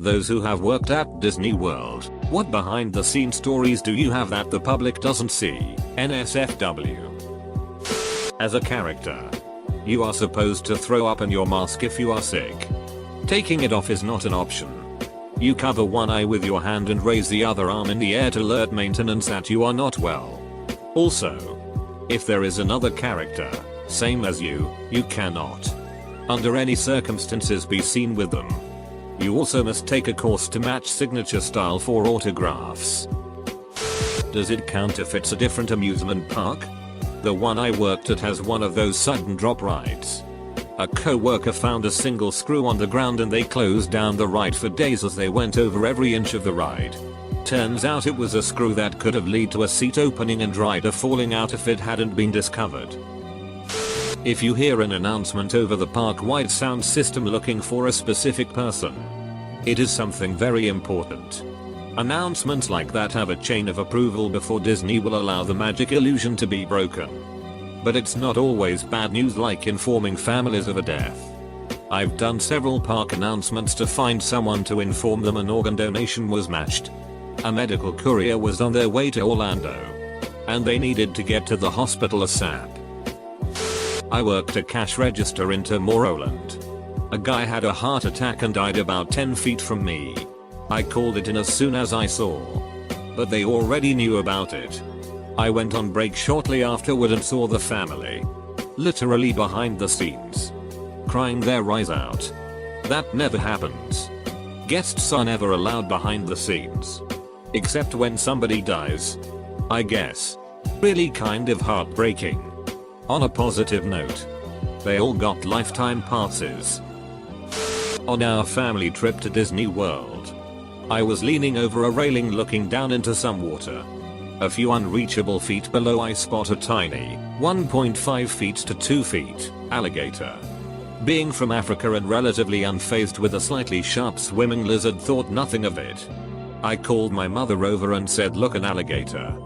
Those who have worked at Disney World, what behind the scenes stories do you have that the public doesn't see? NSFW. As a character, you are supposed to throw up in your mask if you are sick. Taking it off is not an option. You cover one eye with your hand and raise the other arm in the air to alert maintenance that you are not well. Also, if there is another character, same as you cannot, under any circumstances, be seen with them. You also must take a course to match signature style for autographs. Does it count if it's a different amusement park? The one I worked at has one of those sudden drop rides. A co-worker found a single screw on the ground and they closed down the ride for days as they went over every inch of the ride. Turns out it was a screw that could have led to a seat opening and rider falling out if it hadn't been discovered. If you hear an announcement over the park-wide sound system looking for a specific person, it is something very important. Announcements like that have a chain of approval before Disney will allow the magic illusion to be broken. But it's not always bad news, like informing families of a death. I've done several park announcements to find someone to inform them an organ donation was matched. A medical courier was on their way to Orlando, and they needed to get to the hospital ASAP. I worked a cash register in Tomorrowland. A guy had a heart attack and died about 10 feet from me. I called it in as soon as I saw, but they already knew about it. I went on break shortly afterward and saw the family, literally behind the scenes, crying their eyes out. That never happens. Guests are never allowed behind the scenes, except when somebody dies, I guess. Really kind of heartbreaking. On a positive note, they all got lifetime passes. On our family trip to Disney World, I was leaning over a railing looking down into some water. A few unreachable feet below I spot a tiny, 1.5 feet to 2 feet, alligator. Being from Africa and relatively unfazed with a slightly sharp swimming lizard, thought nothing of it. I called my mother over and said, "Look, an alligator.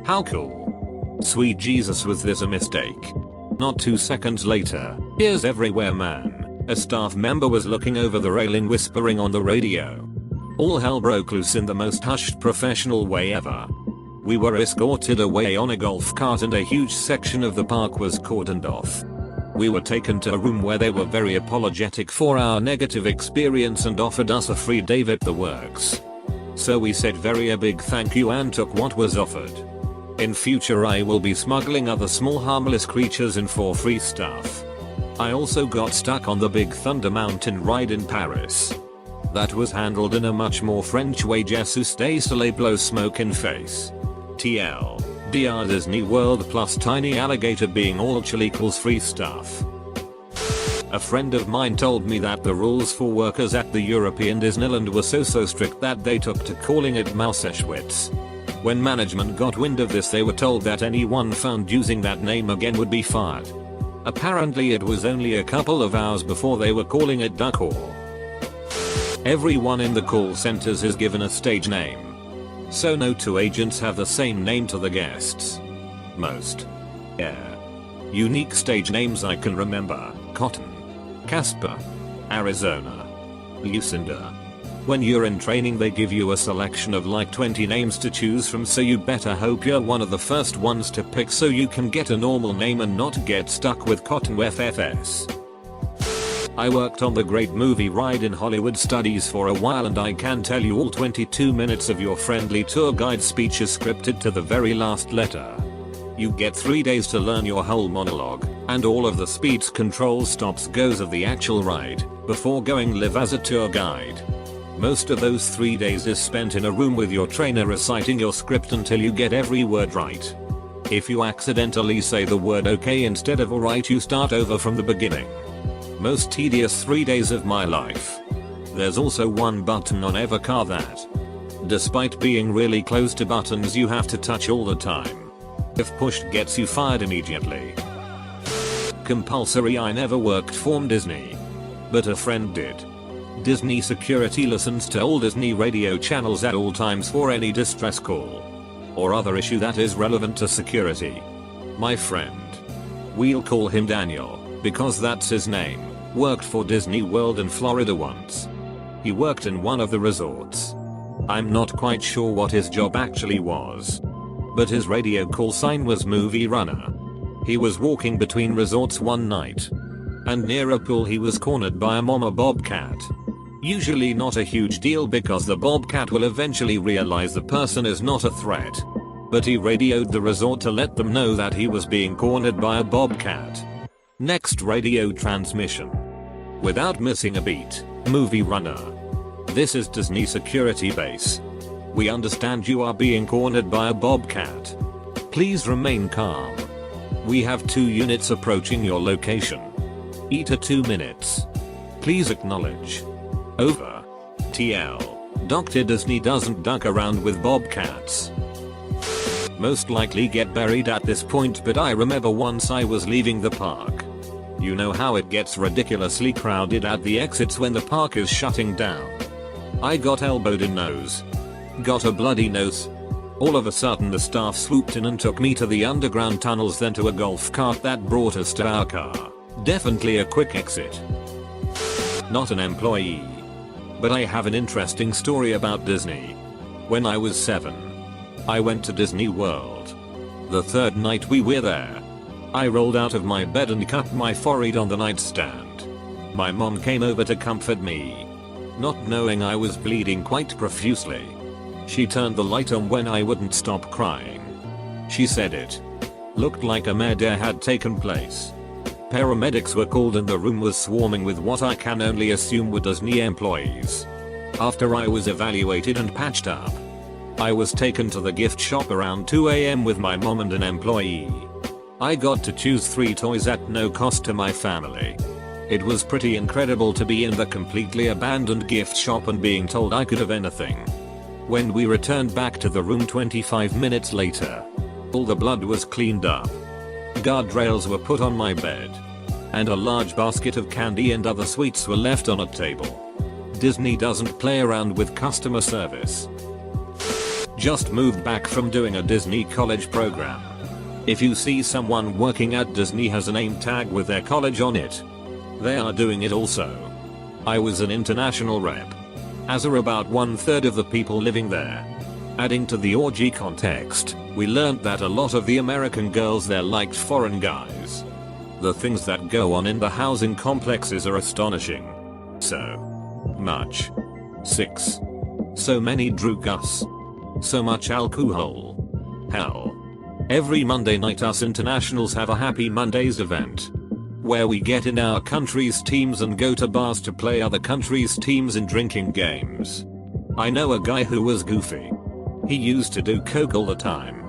How cool." Sweet Jesus, was this a mistake? Not 2 seconds later, ears everywhere man, a staff member was looking over the railing whispering on the radio. All hell broke loose in the most hushed professional way ever. We were escorted away on a golf cart and a huge section of the park was cordoned off. We were taken to a room where they were very apologetic for our negative experience and offered us a free day at the works. So we said a big thank you and took what was offered. In future I will be smuggling other small harmless creatures in for free stuff. I also got stuck on the Big Thunder Mountain ride in Paris. That was handled in a much more French way. Jesus soleil blow smoke in face. TL. DR Disney World plus tiny alligator being all chill equals free stuff. A friend of mine told me that the rules for workers at the European Disneyland were so strict that they took to calling it Mauseschwitz. When management got wind of this, they were told that anyone found using that name again would be fired. Apparently it was only a couple of hours before they were calling it Duck Hall. Everyone in the call centers is given a stage name, so no two agents have the same name to the guests. Most. Yeah. Unique stage names I can remember: Cotton, Casper, Arizona, Lucinda. When you're in training they give you a selection of like 20 names to choose from, so you better hope you're one of the first ones to pick so you can get a normal name and not get stuck with Cotton FFS. I worked on the Great Movie Ride in Hollywood Studies for a while, and I can tell you all 22 minutes of your friendly tour guide speech is scripted to the very last letter. You get 3 days to learn your whole monologue, and all of the speech control stops goes of the actual ride, before going live as a tour guide. Most of those 3 days is spent in a room with your trainer reciting your script until you get every word right. If you accidentally say the word okay instead of alright, you start over from the beginning. Most tedious 3 days of my life. There's also one button on every car that, despite being really close to buttons, you have to touch all the time. If pushed, gets you fired immediately. Compulsory. I never worked for Disney, but a friend did. Disney security listens to all Disney radio channels at all times for any distress call or other issue that is relevant to security. My friend, we'll call him Daniel because that's his name, worked for Disney World in Florida once. He worked in one of the resorts. I'm not quite sure what his job actually was, but his radio call sign was Movie Runner. He was walking between resorts one night, and near a pool he was cornered by a mama bobcat. Usually not a huge deal because the bobcat will eventually realize the person is not a threat. But he radioed the resort to let them know that he was being cornered by a bobcat. Next radio transmission. Without missing a beat, Movie Runner. This is Disney Security Base. We understand you are being cornered by a bobcat. Please remain calm. We have 2 units approaching your location. ETA 2 minutes. Please acknowledge. Over. TL. Dr. Disney doesn't duck around with bobcats. Most likely get buried at this point, but I remember once I was leaving the park. You know how it gets ridiculously crowded at the exits when the park is shutting down. I got elbowed in nose. Got a bloody nose. All of a sudden the staff swooped in and took me to the underground tunnels, then to a golf cart that brought us to our car. Definitely a quick exit. Not an employee. But I have an interesting story about Disney. When I was 7, I went to Disney World. The 3rd night we were there, I rolled out of my bed and cut my forehead on the nightstand. My mom came over to comfort me, not knowing I was bleeding quite profusely. She turned the light on when I wouldn't stop crying. She said it looked like a murder had taken place. Paramedics were called and the room was swarming with what I can only assume were Disney employees. After I was evaluated and patched up, I was taken to the gift shop around 2 AM with my mom and an employee. I got to choose 3 toys at no cost to my family. It was pretty incredible to be in the completely abandoned gift shop and being told I could have anything. When we returned back to the room 25 minutes later, all the blood was cleaned up. Guardrails were put on my bed, and a large basket of candy and other sweets were left on a table. Disney doesn't play around with customer service. Just moved back from doing a Disney college program. If you see someone working at Disney has a name tag with their college on it, they are doing it also. I was an international rep, as are about 1/3 of the people living there. Adding to the orgy context, we learned that a lot of the American girls there liked foreign guys. The things that go on in the housing complexes are astonishing. So much 6. So many drugs. So much alcohol. Hell. Every Monday night us internationals have a Happy Mondays event, where we get in our country's teams and go to bars to play other countries' teams in drinking games. I know a guy who was goofy. He used to do coke all the time.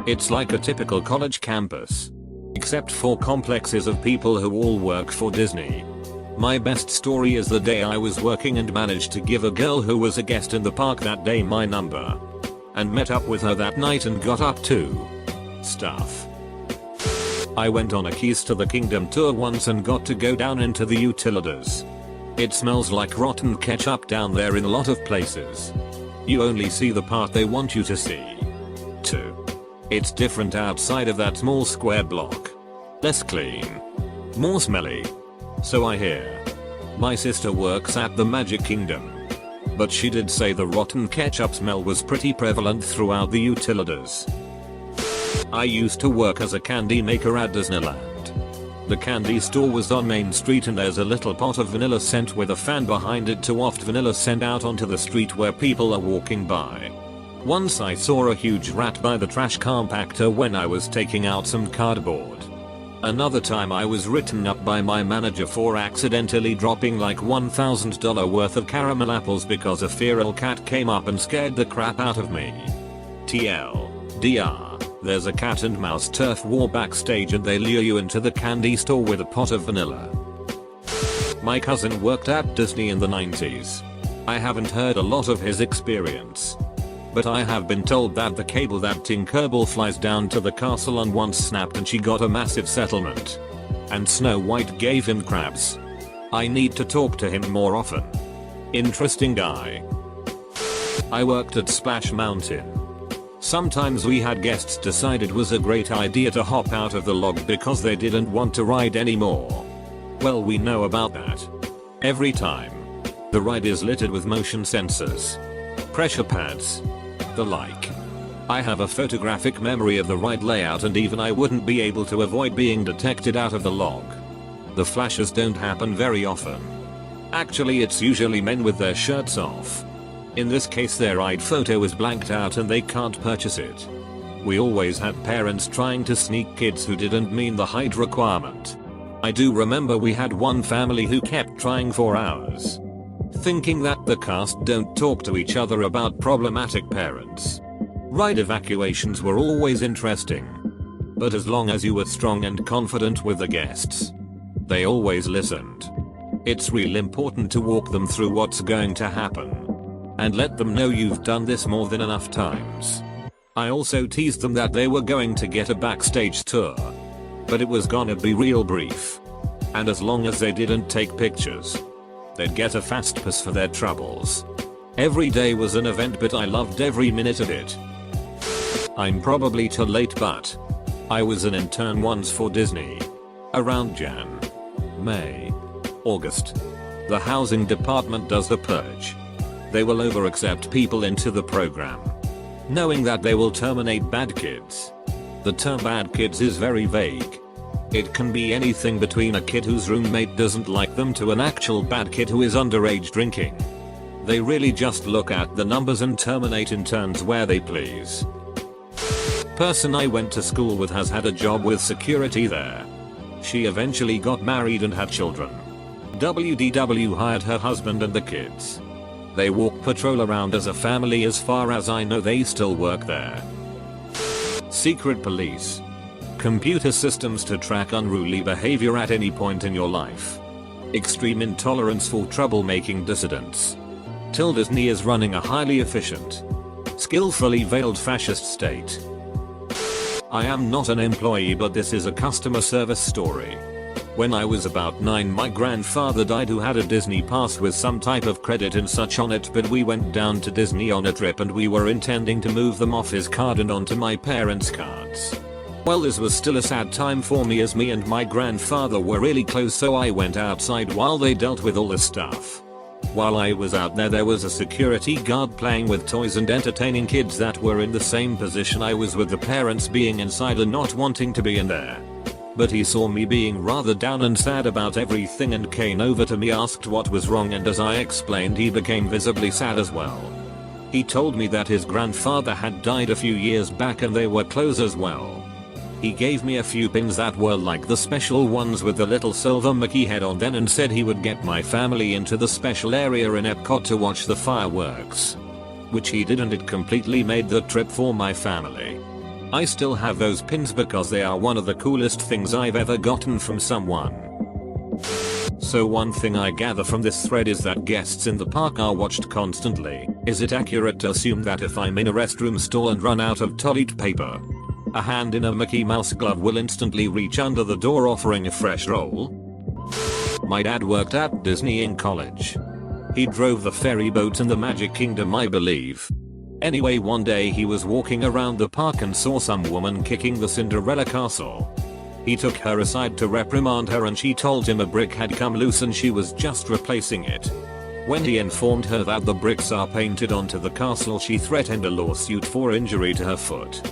It's like a typical college campus, except for complexes of people who all work for Disney. My best story is the day I was working and managed to give a girl who was a guest in the park that day my number, and met up with her that night and got up to stuff. I went on a Keys to the Kingdom tour once and got to go down into the utilities. It smells like rotten ketchup down there in a lot of places. You only see the part they want you to see. 2. It's different outside of that small square block. Less clean. More smelly. So I hear. My sister works at the Magic Kingdom, but she did say the rotten ketchup smell was pretty prevalent throughout the utilities. I used to work as a candy maker at Disneyland. The candy store was on Main Street and there's a little pot of vanilla scent with a fan behind it to waft vanilla scent out onto the street where people are walking by. Once I saw a huge rat by the trash compactor when I was taking out some cardboard. Another time I was written up by my manager for accidentally dropping like $1,000 worth of caramel apples because a feral cat came up and scared the crap out of me. TLDR. There's a cat and mouse turf war backstage and they lure you into the candy store with a pot of vanilla. My cousin worked at Disney in the 90s. I haven't heard a lot of his experience, but I have been told that the cable that Tinkerbell flies down to the castle on once snapped and she got a massive settlement. And Snow White gave him crabs. I need to talk to him more often. Interesting guy. I worked at Splash Mountain. Sometimes we had guests decide it was a great idea to hop out of the log because they didn't want to ride anymore. Well, we know about that. Every time. The ride is littered with motion sensors, pressure pads, the like. I have a photographic memory of the ride layout, and even I wouldn't be able to avoid being detected out of the log. The flashes don't happen very often. Actually, it's usually men with their shirts off. In this case, their ride photo is blanked out and they can't purchase it. We always had parents trying to sneak kids who didn't meet the height requirement. I do remember we had one family who kept trying for hours, thinking that the cast don't talk to each other about problematic parents. Ride evacuations were always interesting, but as long as you were strong and confident with the guests, they always listened. It's real important to walk them through what's going to happen and let them know you've done this more than enough times. I also teased them that they were going to get a backstage tour, but it was gonna be real brief. And as long as they didn't take pictures, they'd get a fast pass for their troubles. Every day was an event, but I loved every minute of it. I'm probably too late, but I was an intern once for Disney. Around Jan, May, August. The housing department does the purge. They will over-accept people into the program, knowing that they will terminate bad kids. The term bad kids is very vague. It can be anything between a kid whose roommate doesn't like them to an actual bad kid who is underage drinking. They really just look at the numbers and terminate interns where they please. Person I went to school with has had a job with security there. She eventually got married and had children. WDW hired her husband and the kids. They walk patrol around as a family. As far as I know, they still work there. Secret police. Computer systems to track unruly behavior at any point in your life. Extreme intolerance for troublemaking dissidents. Till Disney is running a highly efficient, skillfully veiled fascist state. I am not an employee, but this is a customer service story. When I was about 9, my grandfather died, who had a Disney pass with some type of credit and such on it, but we went down to Disney on a trip and we were intending to move them off his card and onto my parents' cards. Well, this was still a sad time for me, as me and my grandfather were really close, so I went outside while they dealt with all the stuff. While I was out there was a security guard playing with toys and entertaining kids that were in the same position I was, with the parents being inside and not wanting to be in there. But he saw me being rather down and sad about everything and came over to me, asked what was wrong, and as I explained, he became visibly sad as well. He told me that his grandfather had died a few years back and they were close as well. He gave me a few pins that were like the special ones with the little silver Mickey head on then, and said he would get my family into the special area in Epcot to watch the fireworks. Which he did, and it completely made the trip for my family. I still have those pins because they are one of the coolest things I've ever gotten from someone. So one thing I gather from this thread is that guests in the park are watched constantly. Is it accurate to assume that if I'm in a restroom stall and run out of toilet paper, a hand in a Mickey Mouse glove will instantly reach under the door offering a fresh roll? My dad worked at Disney in college. He drove the ferry boat in the Magic Kingdom, I believe. Anyway, one day he was walking around the park and saw some woman kicking the Cinderella castle. He took her aside to reprimand her, and she told him a brick had come loose and she was just replacing it. When he informed her that the bricks are painted onto the castle, she threatened a lawsuit for injury to her foot.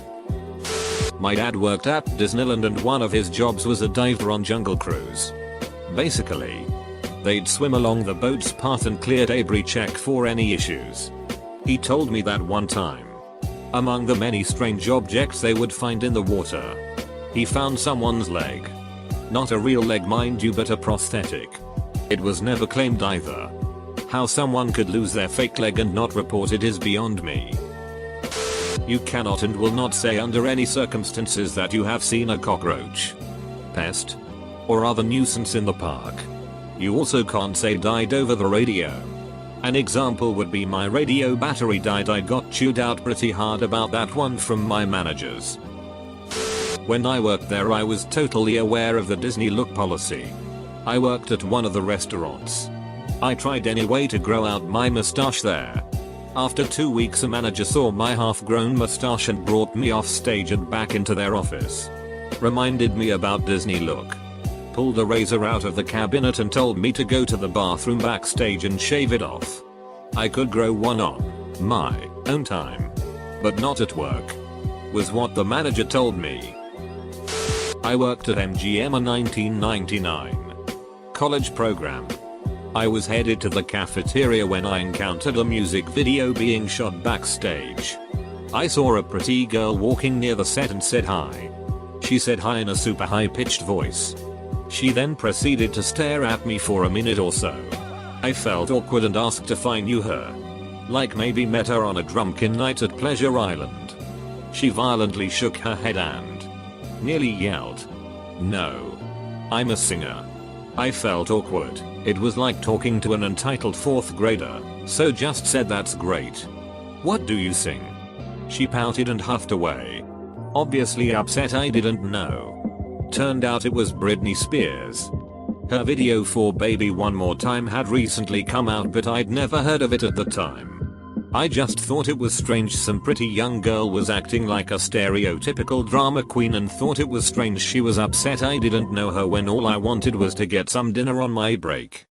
My dad worked at Disneyland and one of his jobs was a diver on Jungle Cruise. Basically, they'd swim along the boat's path and clear debris check for any issues. He told me that one time, among the many strange objects they would find in the water, he found someone's leg. Not a real leg, mind you, but a prosthetic. It was never claimed either. How someone could lose their fake leg and not report it is beyond me. You cannot and will not say under any circumstances that you have seen a cockroach, pest, or other nuisance in the park. You also can't say died over the radio. An example would be my radio battery died. I got chewed out pretty hard about that one from my managers. When I worked there, I was totally aware of the Disney look policy. I worked at one of the restaurants. I tried anyway to grow out my mustache there. After 2 weeks, a manager saw my half-grown mustache and brought me off stage and back into their office. Reminded me about Disney look. pulled a razor out of the cabinet and told me to go to the bathroom backstage and shave it off. I could grow one on my own time, but not at work, was what the manager told me. I worked at MGM in 1999. College program. I was headed to the cafeteria when I encountered a music video being shot backstage. I saw a pretty girl walking near the set and said hi. She said hi in a super high-pitched voice. She then proceeded to stare at me for a minute or so. I felt awkward and asked if I knew her. Like maybe met her on a drunken night at Pleasure Island. She violently shook her head and nearly yelled, "No. I'm a singer." I felt awkward. It was like talking to an entitled 4th grader, so just said that's great. "What do you sing?" She pouted and huffed away. Obviously upset I didn't know. Turned out it was Britney Spears. Her video for Baby One More Time had recently come out, but I'd never heard of it at the time. I just thought it was strange some pretty young girl was acting like a stereotypical drama queen and thought it was strange she was upset I didn't know her when all I wanted was to get some dinner on my break.